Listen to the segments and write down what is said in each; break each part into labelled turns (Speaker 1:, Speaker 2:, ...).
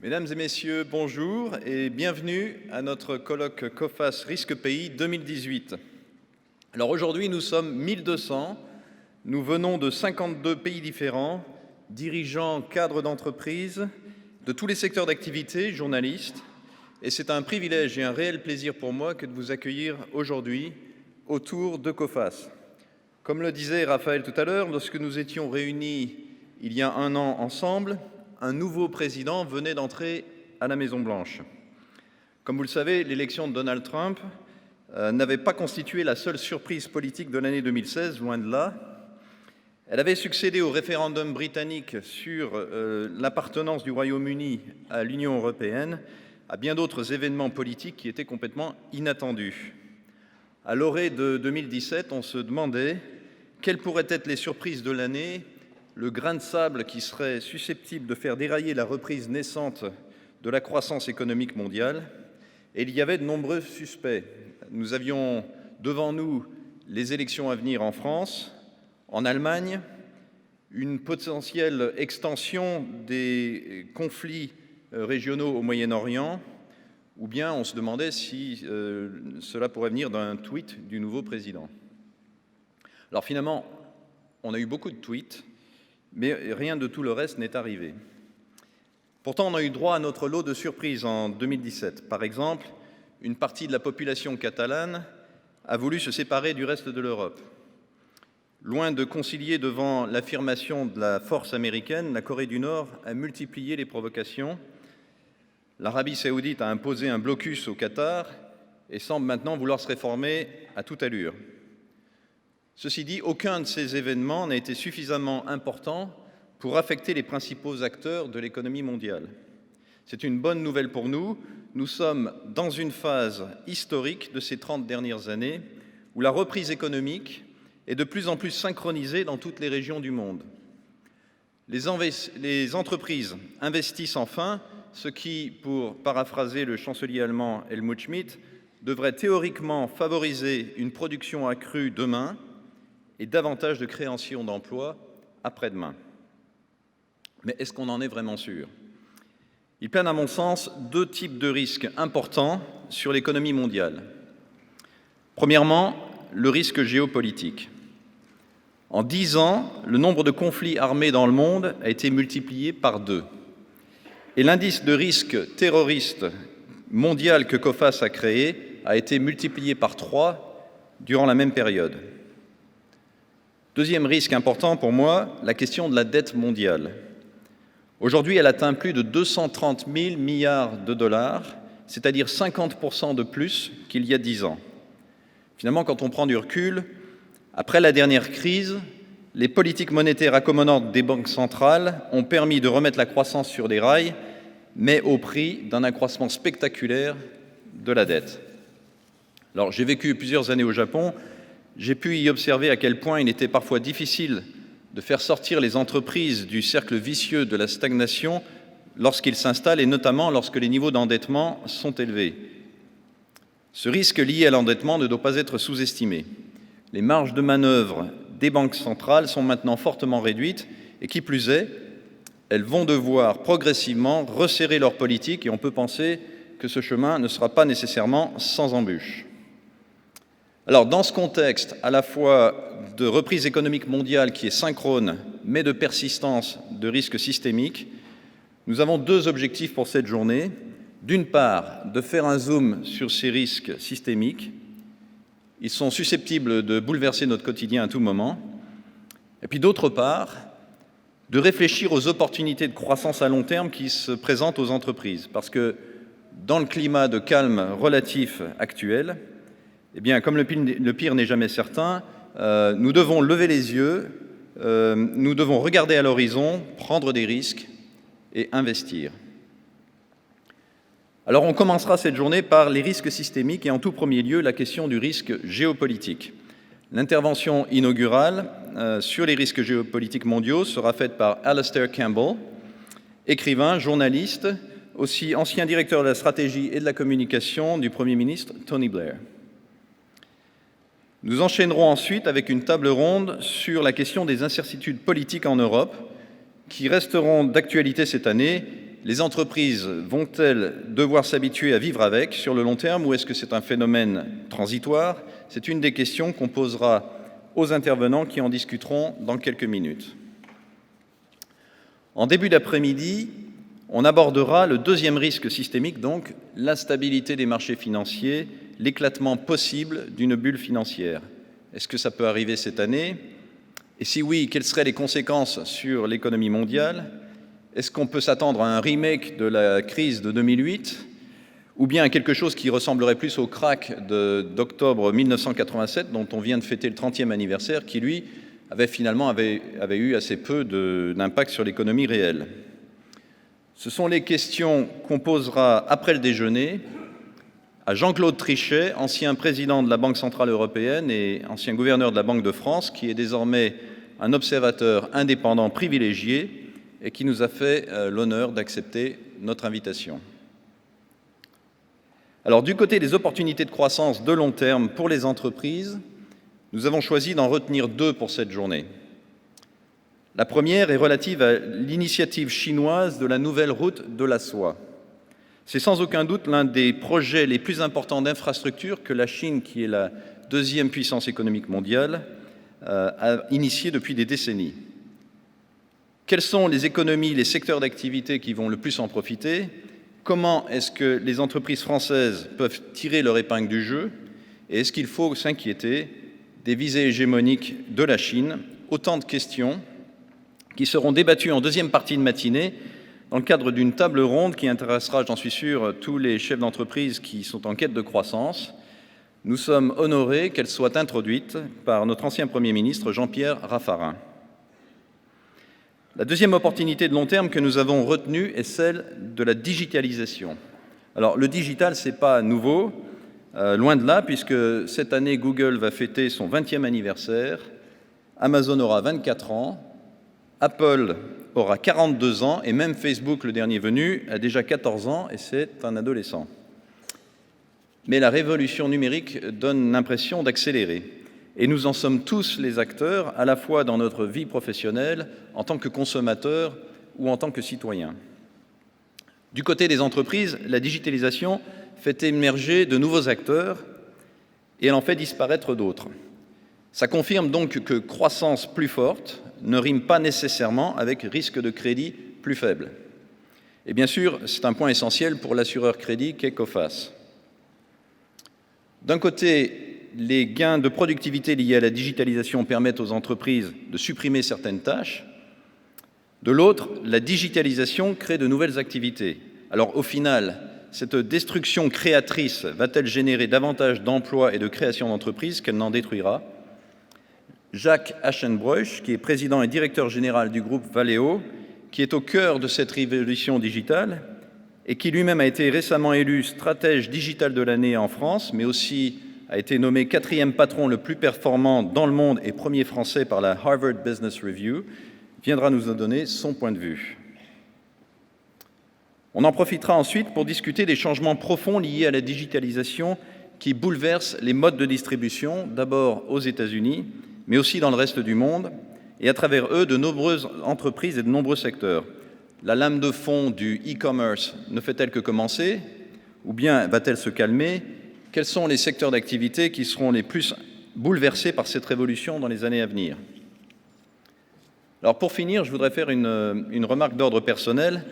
Speaker 1: Mesdames et messieurs, bonjour et bienvenue à notre colloque COFAS Risque Pays 2018. Alors aujourd'hui, nous sommes 1200, nous venons de 52 pays différents, dirigeants, cadres d'entreprise, de tous les secteurs d'activité, journalistes, et c'est un privilège et un réel plaisir pour moi que de vous accueillir aujourd'hui autour de COFAS. Comme le disait Raphaël tout à l'heure, lorsque nous étions réunis il y a un an ensemble, un nouveau président venait d'entrer à la Maison-Blanche. Comme vous le savez, l'élection de Donald Trump n'avait pas constitué la seule surprise politique de l'année 2016, loin de là. Elle avait succédé au référendum britannique sur l'appartenance du Royaume-Uni à l'Union européenne, à bien d'autres événements politiques qui étaient complètement inattendus. À l'orée de 2017, on se demandait quelles pourraient être les surprises de l'année, le grain de sable qui serait susceptible de faire dérailler la reprise naissante de la croissance économique mondiale. Et il y avait de nombreux suspects. Nous avions devant nous les élections à venir en France, en Allemagne, une potentielle extension des conflits régionaux au Moyen-Orient, ou bien on se demandait si cela pourrait venir d'un tweet du nouveau président. Alors finalement, on a eu beaucoup de tweets, mais rien de tout le reste n'est arrivé. Pourtant, on a eu droit à notre lot de surprises en 2017. Par exemple, une partie de la population catalane a voulu se séparer du reste de l'Europe. Loin de concilier devant l'affirmation de la force américaine, la Corée du Nord a multiplié les provocations. L'Arabie saoudite a imposé un blocus au Qatar et semble maintenant vouloir se réformer à toute allure. Ceci dit, aucun de ces événements n'a été suffisamment important pour affecter les principaux acteurs de l'économie mondiale. C'est une bonne nouvelle pour nous. Nous sommes dans une phase historique de ces 30 dernières années où la reprise économique est de plus en plus synchronisée dans toutes les régions du monde. Les entreprises investissent enfin, ce qui, pour paraphraser le chancelier allemand Helmut Schmidt, devrait théoriquement favoriser une production accrue demain et davantage de création d'emplois après-demain. Mais est-ce qu'on en est vraiment sûr? Il plane à mon sens deux types de risques importants sur l'économie mondiale. Premièrement, le risque géopolitique. En 10 ans, le nombre de conflits armés dans le monde a été multiplié par 2. Et l'indice de risque terroriste mondial que COFAS a créé a été multiplié par 3 durant la même période. Deuxième risque important pour moi, la question de la dette mondiale. Aujourd'hui, elle atteint plus de 230 000 milliards de dollars, c'est-à-dire 50% de plus qu'il y a 10 ans. Finalement, quand on prend du recul, après la dernière crise, les politiques monétaires accommodantes des banques centrales ont permis de remettre la croissance sur des rails, mais au prix d'un accroissement spectaculaire de la dette. Alors, j'ai vécu plusieurs années au Japon. J'ai pu y observer à quel point il était parfois difficile de faire sortir les entreprises du cercle vicieux de la stagnation lorsqu'ils s'installent et notamment lorsque les niveaux d'endettement sont élevés. Ce risque lié à l'endettement ne doit pas être sous-estimé. Les marges de manœuvre des banques centrales sont maintenant fortement réduites et qui plus est, elles vont devoir progressivement resserrer leur politique et on peut penser que ce chemin ne sera pas nécessairement sans embûches. Alors, dans ce contexte, à la fois de reprise économique mondiale qui est synchrone, mais de persistance de risques systémiques, nous avons deux objectifs pour cette journée. D'une part, de faire un zoom sur ces risques systémiques. Ils sont susceptibles de bouleverser notre quotidien à tout moment. Et puis d'autre part, de réfléchir aux opportunités de croissance à long terme qui se présentent aux entreprises. Parce que dans le climat de calme relatif actuel, eh bien, comme le pire n'est jamais certain, nous devons lever les yeux, nous devons regarder à l'horizon, prendre des risques et investir. Alors, on commencera cette journée par les risques systémiques et en tout premier lieu, la question du risque géopolitique. L'intervention inaugurale sur les risques géopolitiques mondiaux sera faite par Alastair Campbell, écrivain, journaliste, aussi ancien directeur de la stratégie et de la communication du Premier ministre Tony Blair. Nous enchaînerons ensuite avec une table ronde sur la question des incertitudes politiques en Europe, qui resteront d'actualité cette année Les entreprises vont-elles devoir s'habituer à vivre avec sur le long terme ou est-ce que c'est un phénomène transitoire? C'est une des questions qu'on posera aux intervenants qui en discuteront dans quelques minutes. En début d'après-midi, on abordera le deuxième risque systémique, donc l'instabilité des marchés financiers, l'éclatement possible d'une bulle financière. Est-ce que ça peut arriver cette année? Et si oui, quelles seraient les conséquences sur l'économie mondiale? Est-ce qu'on peut s'attendre à un remake de la crise de 2008 ou bien à quelque chose qui ressemblerait plus au krach d'octobre 1987 dont on vient de fêter le 30e anniversaire qui, lui, avait eu assez peu d'impact sur l'économie réelle? Ce sont les questions qu'on posera après le déjeuner à Jean-Claude Trichet, ancien président de la Banque centrale européenne et ancien gouverneur de la Banque de France, qui est désormais un observateur indépendant privilégié et qui nous a fait l'honneur d'accepter notre invitation. Alors, du côté des opportunités de croissance de long terme pour les entreprises, nous avons choisi d'en retenir deux pour cette journée. La première est relative à l'initiative chinoise de la nouvelle route de la soie. C'est sans aucun doute l'un des projets les plus importants d'infrastructure que la Chine, qui est la deuxième puissance économique mondiale, a initié depuis des décennies. Quelles sont les économies, les secteurs d'activité qui vont le plus en profiter? Comment est-ce que les entreprises françaises peuvent tirer leur épingle du jeu? Et est-ce qu'il faut s'inquiéter des visées hégémoniques de la Chine? Autant de questions qui seront débattues en deuxième partie de matinée dans le cadre d'une table ronde qui intéressera, j'en suis sûr, tous les chefs d'entreprise qui sont en quête de croissance. Nous sommes honorés qu'elle soit introduite par notre ancien Premier ministre, Jean-Pierre Raffarin. La deuxième opportunité de long terme que nous avons retenue est celle de la digitalisation. Alors, le digital, ce n'est pas nouveau, loin de là, puisque cette année, Google va fêter son 20e anniversaire, Amazon aura 24 ans, Apple aura 42 ans, et même Facebook, le dernier venu, a déjà 14 ans, et c'est un adolescent. Mais la révolution numérique donne l'impression d'accélérer. Et nous en sommes tous les acteurs, à la fois dans notre vie professionnelle, en tant que consommateurs ou en tant que citoyens. Du côté des entreprises, la digitalisation fait émerger de nouveaux acteurs et elle en fait disparaître d'autres. Ça confirme donc que croissance plus forte ne rime pas nécessairement avec risque de crédit plus faible. Et bien sûr, c'est un point essentiel pour l'assureur crédit qu'est Coface. D'un côté, les gains de productivité liés à la digitalisation permettent aux entreprises de supprimer certaines tâches. De l'autre, la digitalisation crée de nouvelles activités. Alors au final, cette destruction créatrice va-t-elle générer davantage d'emplois et de création d'entreprises qu'elle n'en détruira? Jacques Aschenbroich, qui est président et directeur général du groupe Valeo, qui est au cœur de cette révolution digitale et qui lui-même a été récemment élu stratège digital de l'année en France, mais aussi a été nommé 4e patron le plus performant dans le monde et premier français par la Harvard Business Review, viendra nous en donner son point de vue. On en profitera ensuite pour discuter des changements profonds liés à la digitalisation qui bouleversent les modes de distribution, d'abord aux États-Unis, mais aussi dans le reste du monde, et à travers eux de nombreuses entreprises et de nombreux secteurs. La lame de fond du e-commerce ne fait-elle que commencer, ou bien va-t-elle se calmer? Quels sont les secteurs d'activité qui seront les plus bouleversés par cette révolution dans les années à venir? Alors pour finir, je voudrais faire une remarque d'ordre personnel.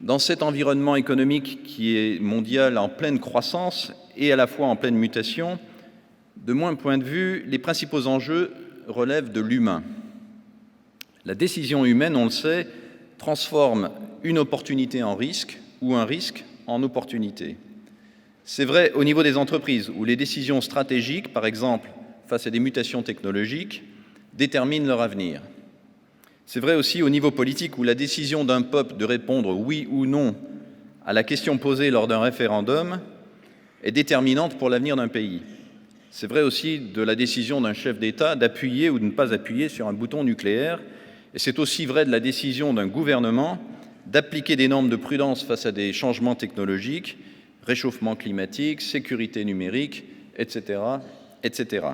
Speaker 1: Dans cet environnement économique qui est mondial en pleine croissance et à la fois en pleine mutation, de mon point de vue, les principaux enjeux relèvent de l'humain. La décision humaine, on le sait, transforme une opportunité en risque ou un risque en opportunité. C'est vrai au niveau des entreprises, où les décisions stratégiques, par exemple face à des mutations technologiques, déterminent leur avenir. C'est vrai aussi au niveau politique, où la décision d'un peuple de répondre oui ou non à la question posée lors d'un référendum est déterminante pour l'avenir d'un pays. C'est vrai aussi de la décision d'un chef d'État d'appuyer ou de ne pas appuyer sur un bouton nucléaire, et c'est aussi vrai de la décision d'un gouvernement d'appliquer des normes de prudence face à des changements technologiques, réchauffement climatique, sécurité numérique, etc., etc.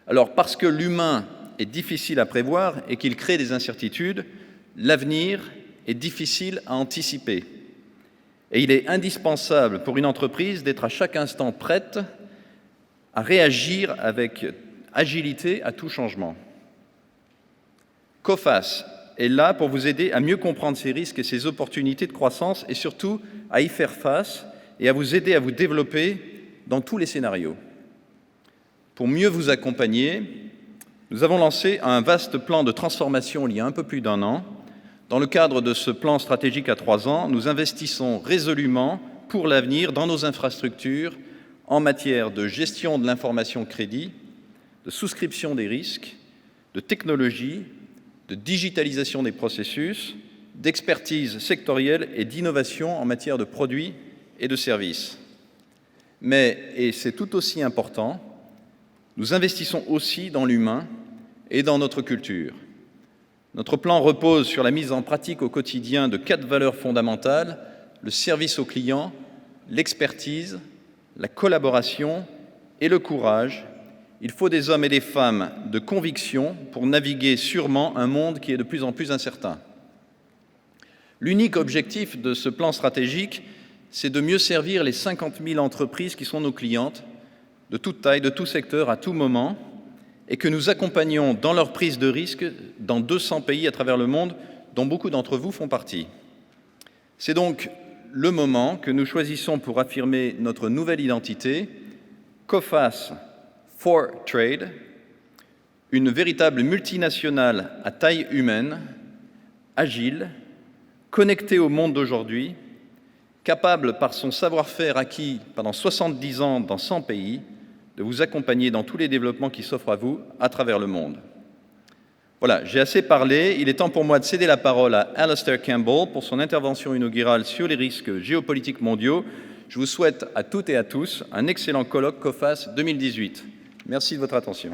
Speaker 1: Alors, parce que l'humain est difficile à prévoir et qu'il crée des incertitudes, l'avenir est difficile à anticiper. Et il est indispensable pour une entreprise d'être à chaque instant prête à réagir avec agilité à tout changement. Coface est là pour vous aider à mieux comprendre ces risques et ces opportunités de croissance et surtout à y faire face et à vous aider à vous développer dans tous les scénarios. Pour mieux vous accompagner, nous avons lancé un vaste plan de transformation il y a un peu plus d'1 an. Dans le cadre de ce plan stratégique à 3 ans, nous investissons résolument pour l'avenir dans nos infrastructures en matière de gestion de l'information crédit, de souscription des risques, de technologie, de digitalisation des processus, d'expertise sectorielle et d'innovation en matière de produits et de services. Mais, et c'est tout aussi important, nous investissons aussi dans l'humain et dans notre culture. Notre plan repose sur la mise en pratique au quotidien de 4 valeurs fondamentales: le service au client, l'expertise, la collaboration et le courage. Il faut des hommes et des femmes de conviction pour naviguer sûrement un monde qui est de plus en plus incertain. L'unique objectif de ce plan stratégique, c'est de mieux servir les 50 000 entreprises qui sont nos clientes, de toute taille, de tout secteur, à tout moment, et que nous accompagnons dans leur prise de risque dans 200 pays à travers le monde, dont beaucoup d'entre vous font partie. C'est donc le moment que nous choisissons pour affirmer notre nouvelle identité, Coface for Trade, une véritable multinationale à taille humaine, agile, connectée au monde d'aujourd'hui, capable par son savoir-faire acquis pendant 70 ans dans 100 pays, de vous accompagner dans tous les développements qui s'offrent à vous à travers le monde. Voilà, j'ai assez parlé. Il est temps pour moi de céder la parole à Alastair Campbell pour son intervention inaugurale sur les risques géopolitiques mondiaux. Je vous souhaite à toutes et à tous un excellent colloque COFACE 2018. Merci de votre attention.